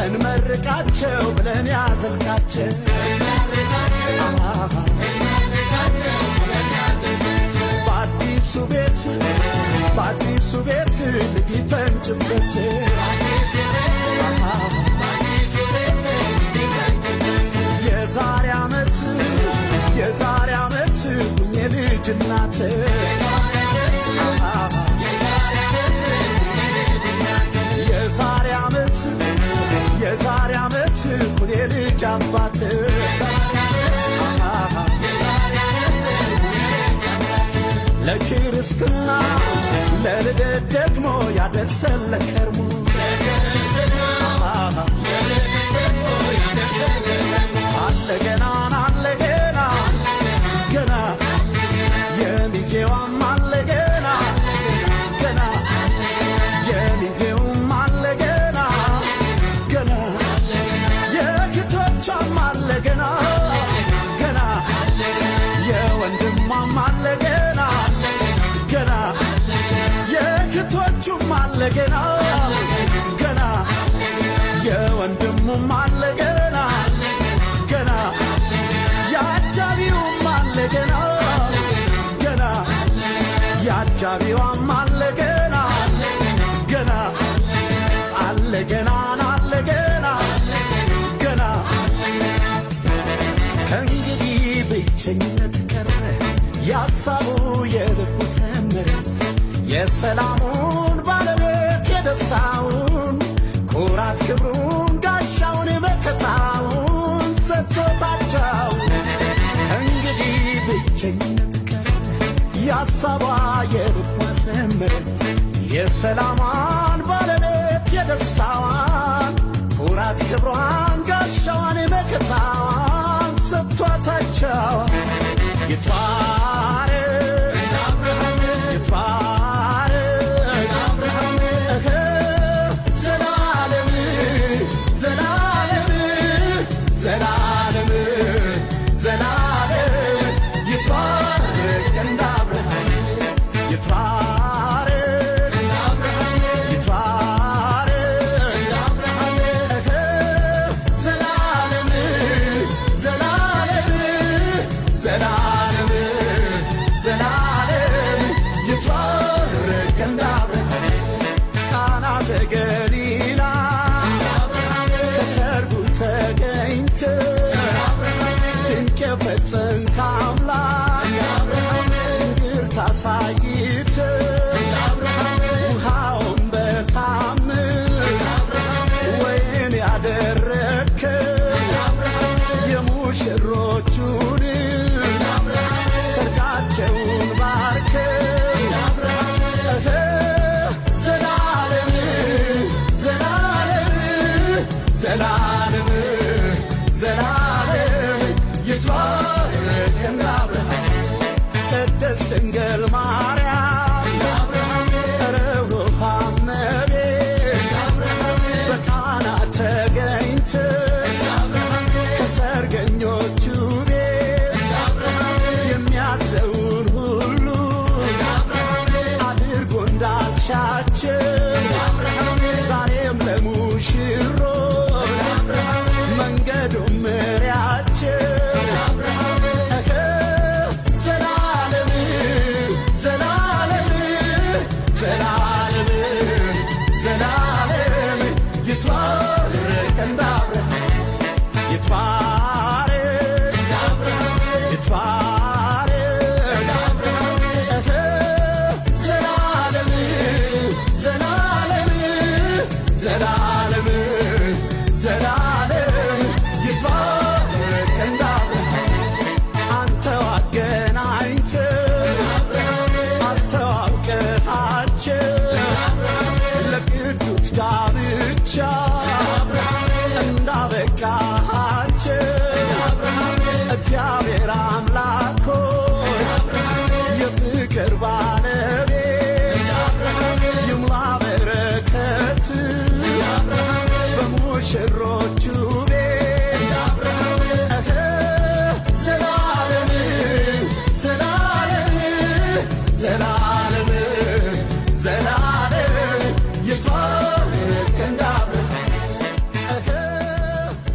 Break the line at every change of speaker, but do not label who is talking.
እንመርቃቸው ብለን ያዘልቃቸው በአዲሱ ቤት ልጅ ፈንጭበት የዛሬ ዓመት ሁኜ ልጅ እናት የዛሬ ዓመት ሁኜ ልጅ አባት ለክርስትና ለልደት ደግሞ ያደርሰን ለከርሞ ገና የሚዜዋም አለ ገና የሚዜውም አለ ገና የክቶቿም አለ ገና የወንድሟም አለ ገና የክቶቹም አለ ገና የወንድሙም አለ ገና ያጃቢውም አለ ገና ያጃቢውም አለ ገና አለ ገና ከእንግዲህ ብቸኝነት ቀረ ያሳቡ የልቡ ሰመረ የሰላሙን ባለቤት የደስታውን ኩራት ክብሩን ጋሻውን መከታውን ሰጥቶታቸው እንግዲህ ብቸኝነት ቀረ ያሳባ የልቡ ሰመረ የሰላሙን ባለቤት የደስታውን ኩራት ክብሩን ጋሻውን መከታውን ሰጥቶታቸው ሳይት ውሃውን በታምር ወይን ያደረከ የሙሽሮቹን ሰርጋቸውን ባርከ ዘላለም